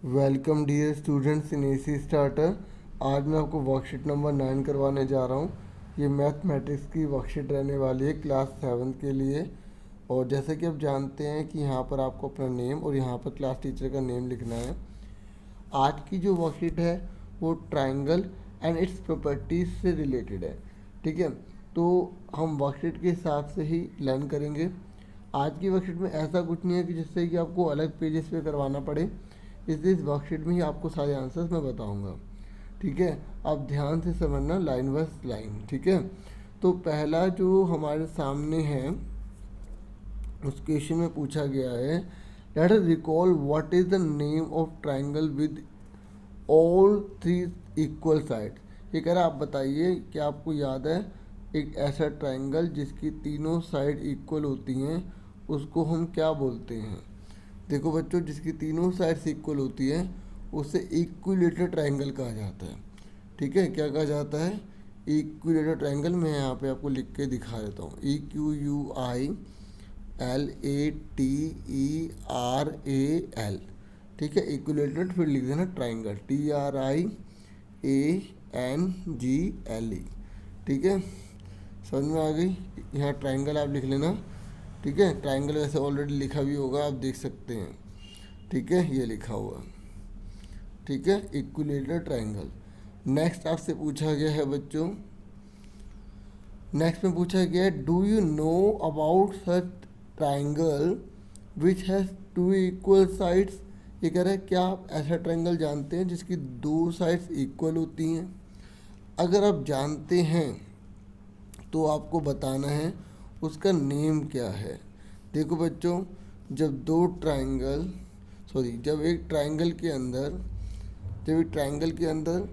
Welcome dear students in AC starter. आज मैं आपको वर्कशीट नंबर 9 करवाने जा रहा हूँ। ये मैथमेटिक्स की वर्कशीट रहने वाली है क्लास 7 के लिए। और जैसे कि आप जानते हैं कि यहाँ पर आपको अपना नेम और यहाँ पर क्लास टीचर का नेम लिखना है। आज की जो वर्कशीट है वो ट्राइंगल एंड इट्स प्रॉपर्टीज से रिलेटेड है। ठीक है, तो हम वर्कशीट के हिसाब से ही लर्न करेंगे। आज की वर्कशीट में ऐसा कुछ नहीं है कि जिससे कि आपको अलग पेजेस पे करवाना पड़े। इस वर्कशीट में ही आपको सारे आंसर्स मैं बताऊंगा। ठीक है, आप ध्यान से समझना लाइन वाइज लाइन। ठीक है, तो पहला जो हमारे सामने है उस क्वेश्चन में पूछा गया है, let us recall what is the name of triangle with all three equal side. ये कह रहा आप बताइए कि आपको याद है एक ऐसा ट्राइंगल जिसकी तीनों साइड इक्वल होती हैं उसको हम क्या बोलते हैं। देखो बच्चों, जिसकी तीनों साइड्स इक्वल होती है उसे इक्विलेटरल ट्राइंगल कहा जाता है। ठीक है, क्या कहा जाता है? Equilateral triangle. मैं यहाँ पे आपको लिख के दिखा देता हूँ। EQUILATERAL। ठीक है, इक्विलेटरल, फिर लिख देना ट्राइंगल, TRIANGLE। ठीक है, समझ में आ गई? यहाँ ट्राइंगल आप लिख लेना। ठीक है, ट्राइंगल वैसे ऑलरेडी लिखा भी होगा, आप देख सकते हैं। ठीक है, ये लिखा हुआ। ठीक है, इक्विलेटरल ट्राइंगल। नेक्स्ट आपसे पूछा गया है बच्चों, नेक्स्ट में पूछा गया है, do you know about such triangle which has two equal sides. ये कह रहा है क्या आप ऐसा ट्राइंगल जानते हैं जिसकी दो साइड्स इक्वल होती हैं? अगर आप जानते हैं तो आपको बताना है उसका नेम क्या है। देखो बच्चों, जब दो ट्राइंगल सॉरी जब एक ट्राइंगल के अंदर जब एक ट्राइंगल के अंदर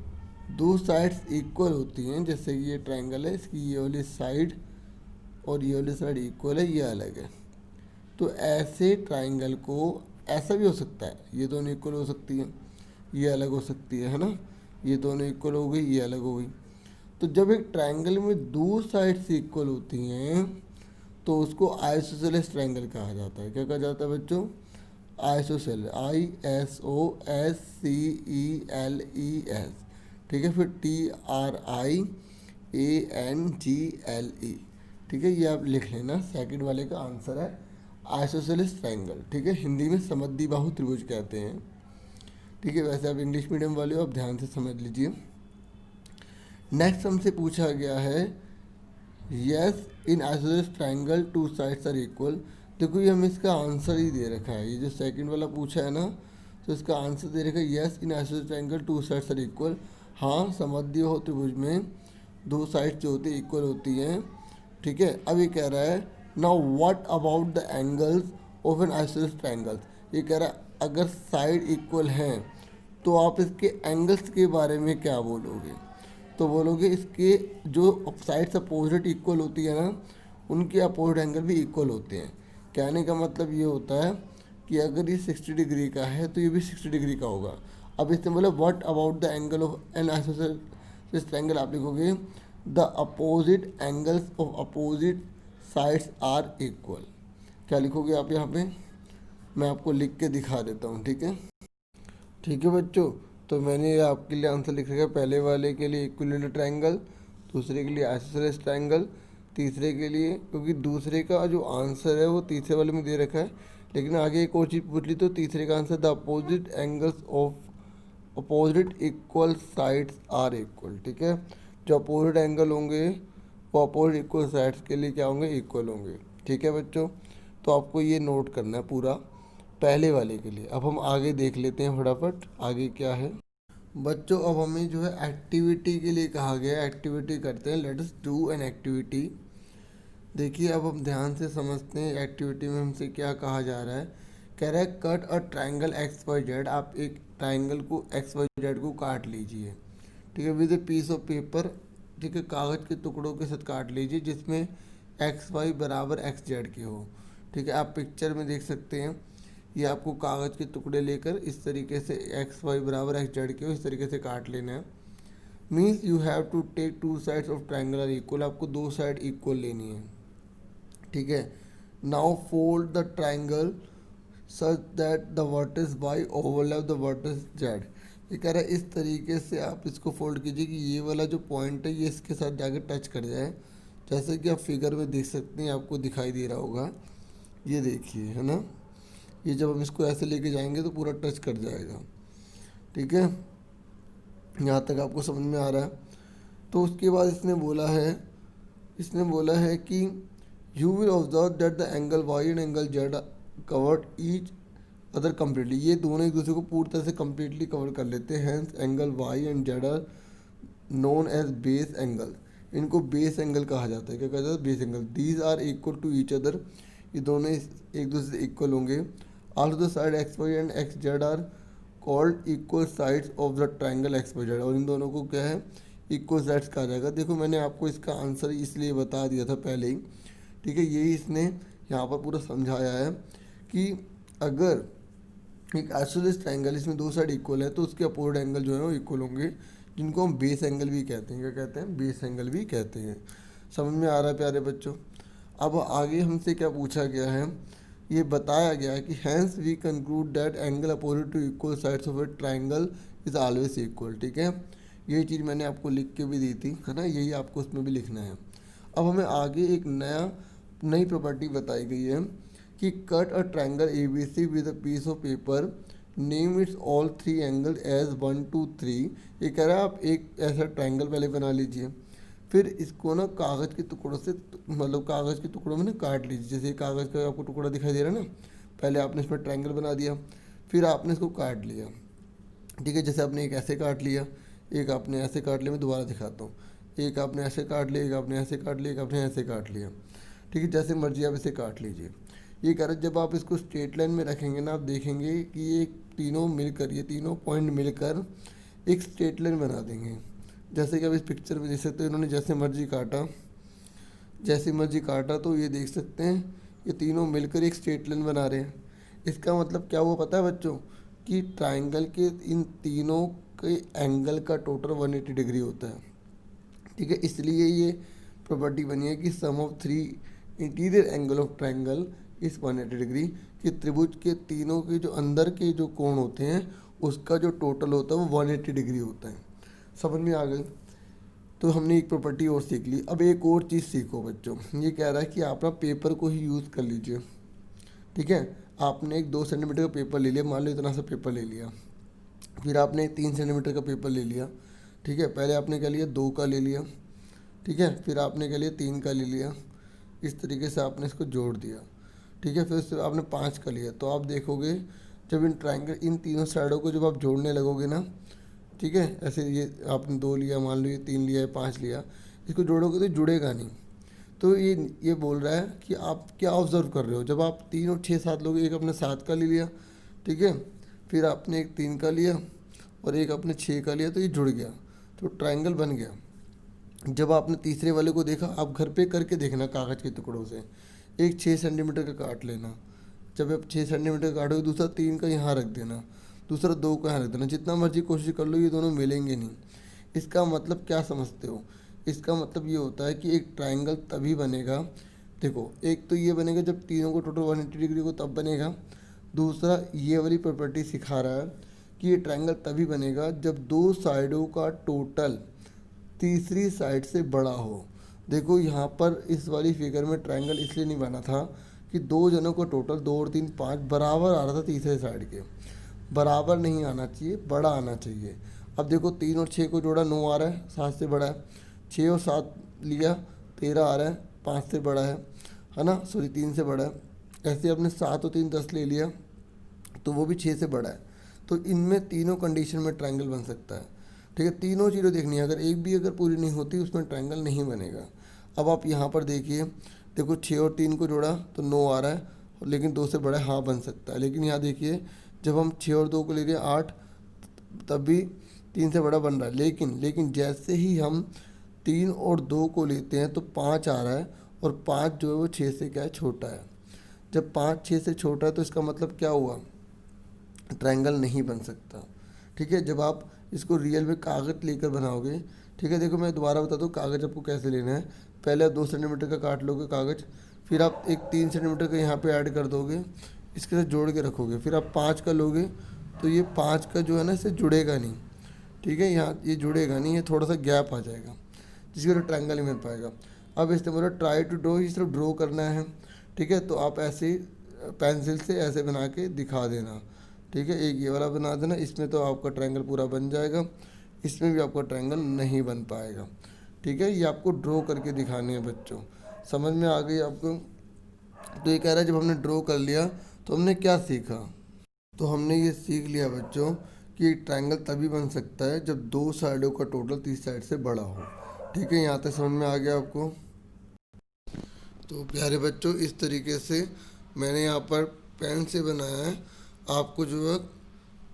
दो साइड्स इक्वल होती हैं, जैसे कि ये ट्राइंगल है, इसकी ये वाली साइड और ये वाली साइड इक्वल है, ये अलग है, तो ऐसे ट्राइंगल को ऐसा भी हो सकता है, ये दोनों इक्वल हो सकती हैं, ये अलग हो सकती है ना। ये दोनों इक्वल हो गई, ये अलग हो गई। तो जब एक ट्राइंगल में दो साइड्स इक्वल होती हैं तो उसको आइसोसेलेस ट्राइंगल कहा जाता है। क्या कहा जाता है बच्चों? Isosceles, ISOSCELES। ठीक है, फिर TRIANGLE। ठीक है, ये आप लिख लेना, सेकंड वाले का आंसर है आइसोसेलेस ट्राइंगल। ठीक है, हिंदी में समद्विबाहु त्रिभुज कहते हैं। ठीक है, वैसे आप इंग्लिश मीडियम वाले हो, आप ध्यान से समझ लीजिए। नेक्स्ट हमसे पूछा गया है, yes in isosceles triangle two sides are equal. देखो ये हमें इसका आंसर ही दे रखा है, ये जो सेकंड वाला पूछा है ना, तो इसका आंसर दे रखा है yes in isosceles triangle two sides are equal. हाँ, समद्विबाहु त्रिभुज में दो साइड्स जो होती है इक्वल होती हैं। ठीक है, अब ये कह रहा है now what about the angles of an isosceles triangle. ये कह रहा है अगर साइड इक्वल हैं तो आप इसके एंगल्स के बारे में क्या बोलोगे? तो बोलोगे इसके जो साइड्स अपोजिट इक्वल होती है ना, उनके अपोजिट एंगल भी इक्वल होते हैं। कहने का मतलब ये होता है कि अगर ये 60 डिग्री का है तो ये भी 60 डिग्री का होगा। अब इसमें बोला what about the angle of an isosceles triangle, आप लिखोगे the opposite angles of opposite sides are equal. क्या लिखोगे आप यहाँ पे? मैं आपको लिख के दिखा देता हूँ। ठीक है, ठीक है बच्चों, तो मैंने आपके लिए आंसर लिख रखा है। पहले वाले के लिए इक्विलेटरल ट्रायंगल, दूसरे के लिए आइसोसेलेस ट्रायंगल, तीसरे के लिए, क्योंकि दूसरे का जो आंसर है वो तीसरे वाले में दे रखा है, लेकिन आगे एक और चीज़ पूछ ली तो तीसरे का answer the opposite angles of opposite equal sides are equal. ठीक है, जो अपोजिट एंगल होंगे वो अपोजिट इक्वल साइड्स के लिए क्या होंगे? इक्वल होंगे। ठीक है बच्चों, तो आपको ये नोट करना है पूरा पहले वाले के लिए। अब हम आगे देख लेते हैं फटाफट आगे क्या है। बच्चों, अब हमें जो है एक्टिविटी के लिए कहा गया है, एक्टिविटी करते हैं। Let us do an activity. देखिए, अब हम ध्यान से समझते हैं एक्टिविटी में हमसे क्या कहा जा रहा है। कह रहा है कट अ ट्राइंगल XYZ। आप एक ट्राइंगल को XYZ को काट लीजिए। ठीक है, with a piece of paper. ठीक है, कागज़ के टुकड़ों के साथ काट लीजिए जिसमें XY बराबर XZ के हो। ठीक है, आप पिक्चर में देख सकते हैं, ये आपको कागज़ के टुकड़े लेकर इस तरीके से XY बराबर XZ के हो इस तरीके से काट लेना है। Means you have to take two sides of triangle are equal. आपको दो साइड इक्वल लेनी है। ठीक है, now fold the triangle such that the vertex Y overlap the vertex Z. ये कह रहा है इस तरीके से आप इसको फोल्ड कीजिए कि ये वाला जो पॉइंट है ये इसके साथ जाकर टच कर जाए। जैसे कि आप फिगर में देख सकते हैं, आपको दिखाई दे रहा होगा, ये देखिए, है ना, ये जब हम इसको ऐसे लेके जाएंगे तो पूरा टच कर जाएगा। ठीक है, यहाँ तक आपको समझ में आ रहा है। तो उसके बाद इसने बोला है कि you will observe that the angle Y and angle Z covered each other completely. ये दोनों एक दूसरे को पूरी तरह से कम्प्लीटली कवर कर लेते हैं। Hence angle Y and Z are known as base angle. इनको बेस एंगल कहा जाता है। क्या कहा जाता है? Base angle. These are equal to each other. ये दोनों एक दूसरे से इक्वल होंगे। Also the side X Y and X Z are called equal sides of the triangle X Y Z. और इन दोनों को क्या है? इक्वल साइड्स कहा जाएगा। देखो मैंने आपको इसका आंसर इसलिए बता दिया था पहले ही। ठीक है, यही इसने यहाँ पर पूरा समझाया है कि अगर एक आइसोसेलेस ट्राइंगल, इसमें दो साइड इक्वल है, तो उसके अपोजिट एंगल जो है वो इक्वल होंगे, जिनको हम बेस एंगल भी कहते हैं। क्या कहते हैं? बेस एंगल भी कहते हैं। समझ में आ रहा है प्यारे बच्चों? अब आगे हमसे क्या पूछा गया है, ये बताया गया है कि hence we conclude that angle opposite to equal sides of a triangle is always equal. ठीक है, यही चीज़ मैंने आपको लिख के भी दी थी, है ना, यही आपको उसमें भी लिखना है। अब हमें आगे एक नई प्रॉपर्टी बताई गई है कि cut a triangle A B C with a piece of paper, name its all three angle as 1 2 3। ये कह रहा है आप एक ऐसा ट्राइंगल पहले बना लीजिए, फिर इसको ना कागज़ के टुकड़ों से, मतलब कागज़ के टुकड़ों में ना काट लीजिए। जैसे कागज़ का आपको टुकड़ा दिखाई दे रहा है ना, पहले आपने इसमें ट्राइंगल बना दिया, फिर आपने इसको काट लिया। ठीक है, जैसे आपने एक ऐसे काट लिया, एक आपने ऐसे काट लिया, मैं दोबारा दिखाता हूँ। एक आपने ऐसे काट लिया, एक आपने ऐसे काट लिया, एक आपने ऐसे काट लिया। ठीक है, जैसे मर्जी आप इसे काट लीजिए। ये कह रहे जब आप इसको स्ट्रेट लाइन में रखेंगे ना, आप देखेंगे कि ये तीनों मिलकर, ये तीनों पॉइंट मिलकर एक स्ट्रेट लाइन बना देंगे। जैसे कि अब इस पिक्चर में देख सकते हो, इन्होंने जैसे मर्जी काटा तो ये देख सकते हैं ये तीनों मिलकर एक स्ट्रेट लाइन बना रहे हैं। इसका मतलब क्या हुआ पता है बच्चों? कि ट्राइंगल के इन तीनों के एंगल का टोटल 180 डिग्री होता है। ठीक है, इसलिए ये प्रॉपर्टी बनी है कि sum of three interior angle of triangle is 180 degree, कि त्रिभुज के तीनों के जो अंदर के जो कोण होते हैं उसका जो टोटल होता है वो 180 डिग्री होता है। समझ में आ गई? तो हमने एक प्रॉपर्टी और सीख ली। अब एक और चीज़ सीखो बच्चों। ये कह रहा है कि आप ना पेपर को ही यूज़ कर लीजिए। ठीक है, आपने एक 2 सेंटीमीटर का पेपर ले लिया, मान लो इतना सा पेपर ले लिया, फिर आपने एक 3 सेंटीमीटर का पेपर ले लिया। ठीक है, पहले आपने क्या लिया? 2 का ले लिया। ठीक है, फिर आपने क्या लिया? 3 का ले लिया। इस तरीके से आपने इसको जोड़ दिया। ठीक है, फिर उससे आपने 5 का लिया। तो आप देखोगे जब इन ट्राइंगल, इन तीनों साइडों को जब आप जोड़ने लगोगे ना, ठीक है, ऐसे ये आपने 2 लिया, मान लो ये 3 लिया है, 5 लिया, इसको जोड़ोगे तो जुड़ेगा नहीं। तो ये बोल रहा है कि आप क्या ऑब्जर्व कर रहे हो। जब आप 3 और 6 7 लोग, एक अपने 7 का ले लिया, ठीक है, फिर आपने एक 3 का लिया और एक अपने 6 का लिया, तो ये जुड़ गया, तो ट्राइंगल बन गया। जब आपने तीसरे वाले को देखा, आप घर पे करके देखना कागज़ के टुकड़ों से, एक 6 सेंटीमीटर का काट लेना। जब आप 6 सेंटीमीटर काटोगे, दूसरा 3 का यहाँ रख देना, दूसरा 2 का यहाँ रख देना। जितना मर्जी कोशिश कर लो, ये दोनों मिलेंगे नहीं। इसका मतलब क्या समझते हो? इसका मतलब ये होता है कि एक ट्राइंगल तभी बनेगा, देखो, एक तो ये बनेगा जब तीनों को टोटल 180 डिग्री को तब बनेगा। दूसरा ये वाली प्रॉपर्टी सिखा रहा है कि ये ट्राइंगल तभी बनेगा जब दो साइडों का टोटल तीसरी साइड से बड़ा हो। देखो यहाँ पर इस वाली फिगर में ट्राइंगल इसलिए नहीं बना था कि दो जनों को टोटल 2 और 3 5 बराबर आ रहा था, तीसरे साइड के बराबर नहीं आना चाहिए, बड़ा आना चाहिए। अब देखो 3 और 6 को जोड़ा 9 आ रहा है, 7 से बड़ा है। 6 और 7 लिया 13 आ रहा है, 5 से बड़ा है ना, सॉरी 3 से बड़ा है। ऐसे अपने 7 और 3 10 ले लिया, तो वो भी 6 से बड़ा है। तो इनमें तीनों कंडीशन में ट्राइंगल बन सकता है। ठीक है, तीनों चीज़ें देखनी है, अगर एक भी अगर पूरी नहीं होती उसमें ट्राइंगल नहीं बनेगा। अब आप यहाँ पर देखिए, देखो 6 और 3 को जोड़ा तो 9 आ रहा है, लेकिन 2 से बड़ा है, हाँ बन सकता है। लेकिन यहाँ देखिए, जब हम 6 और 2 को ले रहे हैं 8, तब भी 3 से बड़ा बन रहा है। लेकिन जैसे ही हम 3 और 2 को लेते हैं तो 5 आ रहा है, और 5 जो है वो 6 से क्या है? छोटा है। जब 5 6 से छोटा है तो इसका मतलब क्या हुआ? ट्रायंगल नहीं बन सकता। ठीक है, जब आप इसको रियल में कागज़ लेकर बनाओगे, ठीक है, देखो मैं दोबारा बता दूँ कागज़ आपको कैसे लेना है। पहले आप 2 सेंटीमीटर का काट लोगे कागज़, फिर आप एक 3 सेंटीमीटर का यहाँ पे ऐड कर दोगे, इसके साथ जोड़ के रखोगे, फिर आप 5 का लोगे तो ये 5 का जो है ना इससे जुड़ेगा नहीं, ठीक है, यहाँ ये जुड़ेगा नहीं, ये थोड़ा सा गैप आ जाएगा जिसकी वजह ट्रायंगल नहीं बन पाएगा। अब इसने बोला ट्राई टू ड्रॉ, ये सिर्फ ड्रॉ करना है, ठीक है, तो आप ऐसे ही पेंसिल से ऐसे बना के दिखा देना, ठीक है, एक ये वाला बना देना, इसमें तो आपका ट्रायंगल पूरा बन जाएगा, इसमें भी आपका ट्रायंगल नहीं बन पाएगा, ठीक है। ये आपको ड्रॉ करके दिखानी है बच्चों, समझ में आ गई आपको। तो ये कह रहा है जब हमने ड्रॉ कर लिया तो हमने क्या सीखा, तो हमने ये सीख लिया बच्चों कि ट्रायंगल तभी बन सकता है जब दो साइडों का टोटल तीसरी साइड से बड़ा हो, ठीक है। यहाँ तक समझ में आ गया आपको। तो प्यारे बच्चों इस तरीके से मैंने यहाँ पर पेन से बनाया है, आपको जो है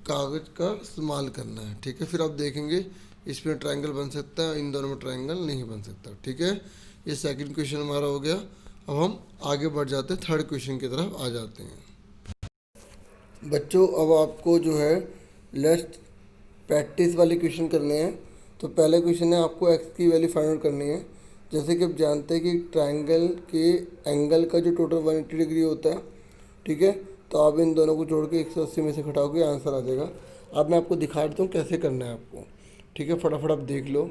कागज़ का इस्तेमाल करना है, ठीक है। फिर आप देखेंगे इसमें ट्रायंगल बन सकता है, इन दोनों में ट्रायंगल नहीं बन सकता, ठीक है। ये सेकंड क्वेश्चन हमारा हो गया। अब हम आगे बढ़ जाते हैं, थर्ड क्वेश्चन की तरफ आ जाते हैं बच्चों। अब आपको जो है लेट्स प्रैक्टिस वाले क्वेश्चन करने हैं। तो पहले क्वेश्चन है आपको एक्स की वैल्यू फाइंड आउट करनी है। जैसे कि आप जानते हैं कि ट्रायंगल के एंगल का जो टोटल 180 डिग्री होता है, ठीक है, तो आप इन दोनों को जोड़ के 180 में से घटाओगे आंसर आ जाएगा। अब मैं आपको दिखा देता हूँ कैसे करना है आपको, ठीक है, फटाफट आप देख लो।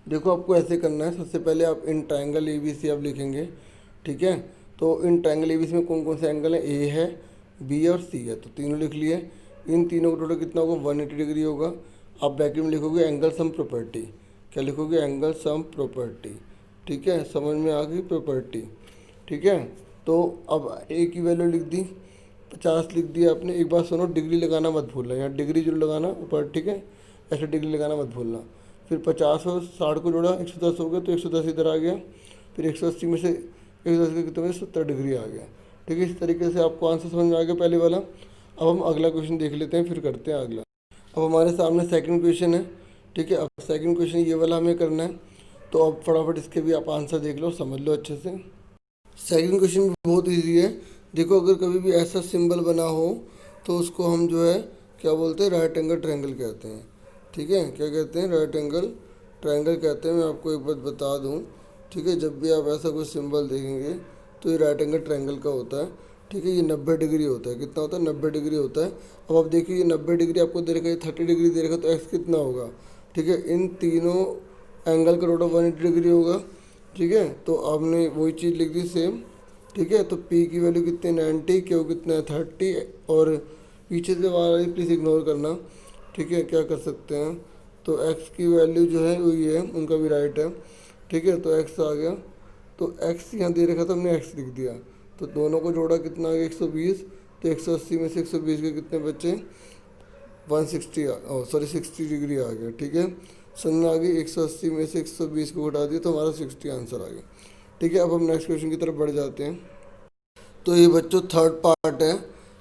देखो आपको ऐसे करना है, सबसे पहले आप इन ट्रायंगल ए बी सी आप लिखेंगे, ठीक है। तो इन ट्रायंगल ए बी सी में कौन कौन से एंगल हैं, ए है, बी और सी है, तो तीनों लिख लिए। इन तीनों का टोटल कितना होगा, 180 डिग्री होगा। आप ब्रैकेट में लिखोगे एंगल सम प्रॉपर्टी, क्या लिखोगे, एंगल सम प्रॉपर्टी, ठीक है, समझ में आ गई प्रॉपर्टी, ठीक है। तो अब ए की वैल्यू लिख दी, 50 लिख दिया आपने। एक बात सुनो, डिग्री लगाना मत भूलना, यहाँ डिग्री जरूर लगाना ऊपर, ठीक है, ऐसे डिग्री लगाना मत भूलना। फिर 50 और 60 को जोड़ा 110 हो गया, तो 110 इधर आ गया। फिर 180 में से 110 के कितने 70 डिग्री आ गया, ठीक है। इस तरीके से आपको आंसर समझ में आ गया पहले वाला। अब हम अगला क्वेश्चन देख लेते हैं, फिर करते हैं अगला। अब हमारे सामने सेकंड क्वेश्चन है, ठीक है। अब सेकंड क्वेश्चन ये वाला हमें करना है, तो अब फटाफट इसके भी आप आंसर देख लो, समझ लो अच्छे से। सेकंड क्वेश्चन भी बहुत ईजी है। देखो अगर कभी भी ऐसा सिंबल बना हो तो उसको हम जो है क्या बोलते हैं, राइट एंगल ट्रायंगल कहते हैं, ठीक है। क्या कहते हैं, राइट एंगल ट्रायंगल कहते हैं। मैं आपको एक बात बता दूं, ठीक है, जब भी आप ऐसा कोई सिंबल देखेंगे तो ये राइट एंगल ट्रायंगल का होता है, ठीक है। ये 90 डिग्री होता है, कितना होता है, 90 डिग्री होता है। अब आप देखिए ये 90 डिग्री आपको दे रखा है, 30 डिग्री दे रखा है, तो एक्स कितना होगा, ठीक है। इन तीनों एंगल का टोटल 180 डिग्री होगा, ठीक है। तो आपने वही चीज़ लिख दी सेम, ठीक है। तो पी की वैल्यू कितनी है, 90, क्यू कितना है 30, और पीछे से वाला प्लीज़ इग्नोर करना, ठीक है। क्या कर सकते हैं, तो एक्स की वैल्यू जो है वही है, उनका भी राइट है, ठीक है। तो एक्स आ गया, तो एक्स यहाँ दे रखा था, हमने एक्स लिख दिया, तो दोनों को जोड़ा कितना आ गया 120। तो 180 में से 120 के कितने बचे, 160 सॉरी 60 डिग्री आ गया, ठीक है। समझ में आ गई, 180 में से 120 को घटा दिया तो हमारा 60 आंसर आ गया, ठीक है। अब हम नेक्स्ट क्वेश्चन की तरफ बढ़ जाते हैं। तो ये बच्चों थर्ड पार्ट है,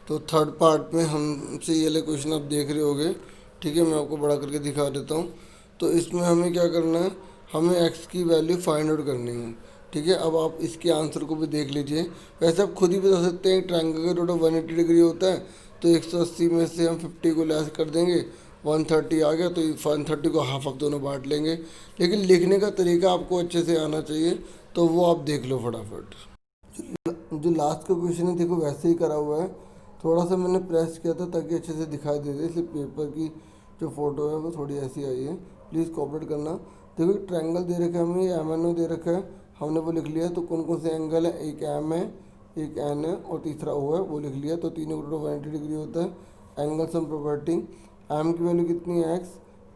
तो थर्ड पार्ट में हमसे ये वाले क्वेश्चन आप देख रहे होगे, ठीक है। मैं आपको बड़ा करके दिखा देता हूँ। तो इसमें हमें क्या करना है, हमें एक्स की वैल्यू फाइंड आउट करनी है, ठीक है। अब आप इसके आंसर को भी देख लीजिए। वैसे आप खुद ही बता सकते हैं, ट्रायंगल का टोटल 180 डिग्री होता है, तो 180 में से हम 50 को लेस कर देंगे, 130 आ गया, तो 130 को हाफ ऑफ दोनों बांट लेंगे। लेकिन लिखने का तरीका आपको अच्छे से आना चाहिए, तो वो आप देख लो फटाफट। जो लास्ट का क्वेश्चन है देखो वैसे ही करा हुआ है, थोड़ा सा मैंने प्रेस किया था ताकि अच्छे से दिखाई दे दे, इसलिए पेपर की जो फ़ोटो है वो थोड़ी ऐसी आई है, प्लीज़ कोऑपरेट करना। देखो ट्रायंगल दे रखा है हमें, एम एन ओ दे रखा है, हमने वो लिख लिया। तो कौन कौन से एंगल है, एक एम है, एक एन है और तीसरा ओ है, वो लिख लिया। तो तीनों का टोटल 180 डिग्री होता है। एंगल सम प्रॉपर्टी, एम की वैल्यू कितनी है एक्स,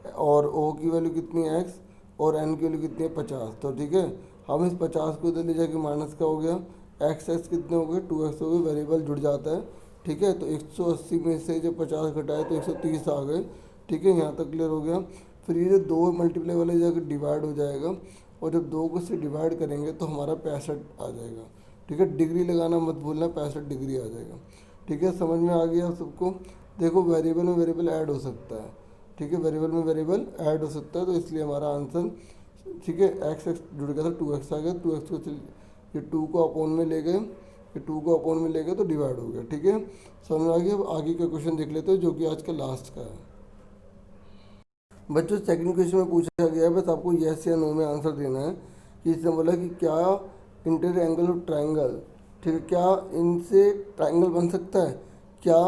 और ओ की वैल्यू कितनी है एक्स, और एन की वैल्यू कितनी है 50। तो ठीक है, हम इस 50 को इधर ले जाके माइनस का हो गया, एक्स एक्स कितने हो गए 2x हो गए, वेरिएबल जुड़ जाता है, ठीक है। तो 180 में से जब 50 घटाए तो 130 आ गए, ठीक है। यहाँ तक क्लियर हो गया। फिर ये जो 2 मल्टीप्लाई वाले जाकर डिवाइड हो जाएगा, और जब 2 को से डिवाइड करेंगे तो हमारा 65 आ जाएगा, ठीक है। डिग्री लगाना मत भूलना, 65 डिग्री आ जाएगा, ठीक है। समझ में आ गया आप सबको। देखो वेरिएबल में वेरिएबल ऐड हो सकता है, ठीक है, वेरिएबल में वेरिएबल ऐड हो सकता है, तो इसलिए हमारा आंसर, ठीक है, एक्स एक्स जुड़ गया था, 2x आ गया, 2x को ये 2 को अपॉन में ले गए, ये 2 को अपॉन में ले गए तो डिवाइड हो गया, ठीक है। समझ में आ गया। अब आगे का क्वेश्चन देख लेते हैं जो कि आज का लास्ट का है। बच्चों सेकंड क्वेश्चन में पूछा गया है, बस आपको यस या नो में आंसर देना है कि इसने बोला कि क्या इंटीरियर एंगल ऑफ ट्रायंगल, ठीक है, क्या इनसे ट्रायंगल बन सकता है। क्या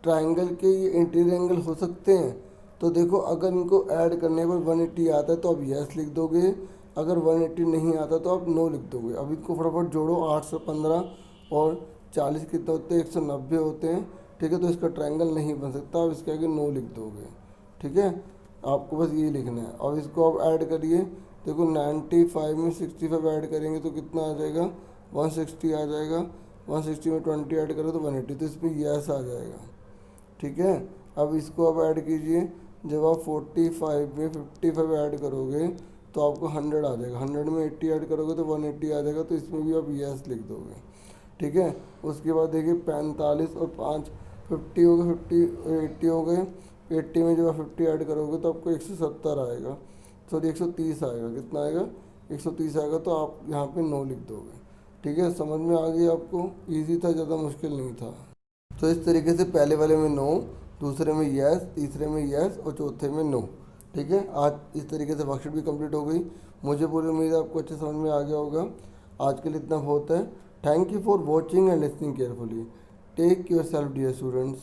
ट्राइंगल के ये इंटीरियर एंगल हो सकते हैं? तो देखो, अगर इनको ऐड करने पर 180 आता है तो आप यस लिख दोगे, अगर 180 नहीं आता तो आप नो लिख दोगे। अब इनको फटाफट जोड़ो, 815 और 40 कितने होते हैं? 190 होते हैं। ठीक है, तो इसका ट्रायंगल नहीं बन सकता, आप इसके आगे नो लिख दोगे। ठीक है, आपको बस ये लिखना है। और इसको आप ऐड करिए, देखो 95 में 65 ऐड करेंगे तो कितना आ जाएगा? 160 आ जाएगा। 160 में 20 ऐड करो तो 180, तो इसमें यस आ जाएगा। ठीक है, अब इसको आप ऐड कीजिए, जब आप 45 में 55 ऐड करोगे तो आपको 100 आ जाएगा। 100 में 80 ऐड करोगे तो 180 आ जाएगा, तो इसमें भी आप यस लिख दोगे। ठीक है, उसके बाद देखिए 45 और 5 50 हो गए, 50 80 हो गए। 80 में जब आप 50 ऐड करोगे तो आपको 170 आएगा, सॉरी 130 आएगा। कितना आएगा? 130 आएगा, तो आप यहाँ पे नो लिख दोगे। ठीक है, समझ में आ गई आपको? ईजी था, ज़्यादा मुश्किल नहीं था। तो इस तरीके से पहले वाले में नो, दूसरे में यस, तीसरे में यस और चौथे में नो। ठीक है, आज इस तरीके से वर्कशीट भी कंप्लीट हो गई। मुझे पूरी उम्मीद है आपको अच्छे समझ में आ गया होगा। आज के लिए इतना बहुत है। Thank you for watching and listening carefully. Take yourself dear students.